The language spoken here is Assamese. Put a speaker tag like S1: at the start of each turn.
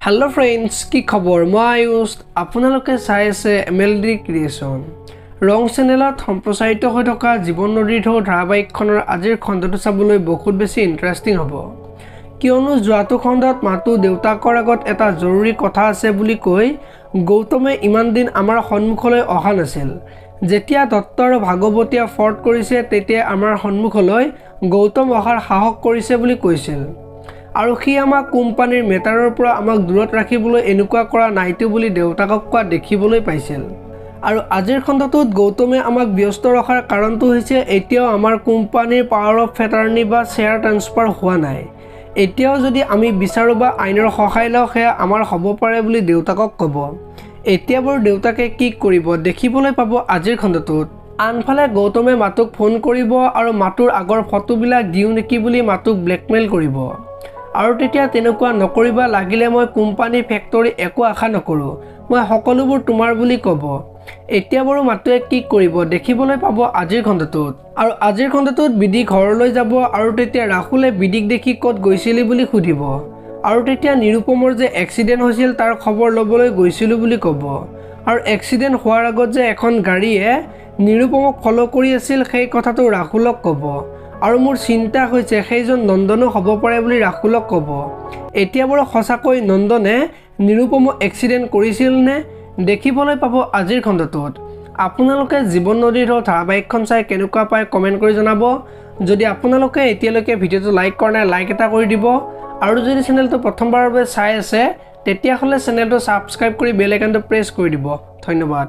S1: हेलो फ्रेंड्स की खबर मैं आयुष आपनालोके चाই আছে এমএলডি ক্ৰিয়েচন ৰং চেনেলত সম্প্ৰচাৰিত হৈ থকা জীৱন নদীৰ ঢৌ ধাৰাবাহিকখনৰ আজিৰ খণ্ডটো চাবলৈ বহুত বেছি ইন্টাৰেষ্টিং হ'ব কিয়নো যোৱাটো খণ্ডত মাতু দেউতাকৰ আগত এটা জৰুৰী কথা আছে বুলি কৈ গৌতমে ইমান দিন আমাৰ সন্মুখলৈ অহা নাছিল যেতিয়া দত্ত আৰু ভাগৱতীয়া ফৰ্ট কৰিছে তেতিয়া আমাৰ সন্মুখলৈ গৌতম অহাৰ সাহস কৰিছে বুলি কৈছিল আৰু সি আমাক কোম্পানীৰ মেটাৰৰ পৰা আমাক দূৰত ৰাখিবলৈ এনেকুৱা কৰা নাইটো বুলি দেউতাকক কোৱা দেখিবলৈ পাইছিল আৰু আজিৰ খণ্ডটোত গৌতমে আমাক ব্যস্ত ৰখাৰ কাৰণটো হৈছে এতিয়াও আমাৰ কোম্পানীৰ পাৱাৰ অফ এটৰ্নি বা শ্বেয়াৰ ট্ৰান্সফাৰ হোৱা নাই এতিয়াও যদি আমি বিচাৰো বা আইনৰ সহায় লওঁ সেয়া আমাৰ হ'ব পাৰে বুলি দেউতাকক ক'ব এতিয়া বাৰু দেউতাকে কি কৰিব দেখিবলৈ পাব আজিৰ খণ্ডটোত আনফালে গৌতমে মাতুক ফোন কৰিব আৰু মাতুৰ আগৰ ফটোবিলাক দিও নেকি বুলি মাতুক ব্লেকমেইল কৰিব আৰু তেতিয়া তেনেকুৱা নকৰিবা লাগিলে মই কোম্পানী ফেক্টৰী একো আশা নকৰো মই সকলোবোৰ তোমাৰ বুলি ক'ব এতিয়া বাৰু মাতুৱে কি কৰিব দেখিবলৈ পাব আজিৰ খণ্ডটোত আৰু আজিৰ খণ্ডটোত বিদি ঘৰলৈ যাব আৰু তেতিয়া ৰাহুলে বিদিক দেখি ক'ত গৈছিলি বুলি সুধিব আৰু তেতিয়া নিৰুপমৰ যে এক্সিডেন্ট হৈছিল তাৰ খবৰ ল'বলৈ গৈছিল বুলি ক'ব আৰু এক্সিডেন্ট হোৱাৰ আগত যে এখন গাড়ীয়ে নিৰুপমক ফলো কৰি আছিল সেই কথাটো ৰাহুলক ক'ব আৰু মোৰ চিন্তা হৈছে সেইজন নন্দনো হ'ব পাৰে বুলি ৰাহুলক ক'ব এতিয়া বাৰু সঁচাকৈ নন্দনে নিৰুপমক এক্সিডেন্ট কৰিছিল নে দেখিবলৈ পাব আজিৰ খণ্ডটোত আপোনালোকে জীৱন নদীৰ ঢৌ ধাৰাবাহিকখন চাই কেনেকুৱা পায় কমেন্ট কৰি জনাব যদি আপোনালোকে এতিয়ালৈকে ভিডিঅ'টো লাইক কৰা নাই লাইক এটা কৰি দিব আৰু যদি চেনেলটো প্ৰথমবাৰৰ বাবে চাই আছে তেতিয়াহ'লে চেনেলটো সাবস্ক্ৰাইব কৰি বেল আইকনটো প্ৰেছ কৰি দিব ধন্যবাদ।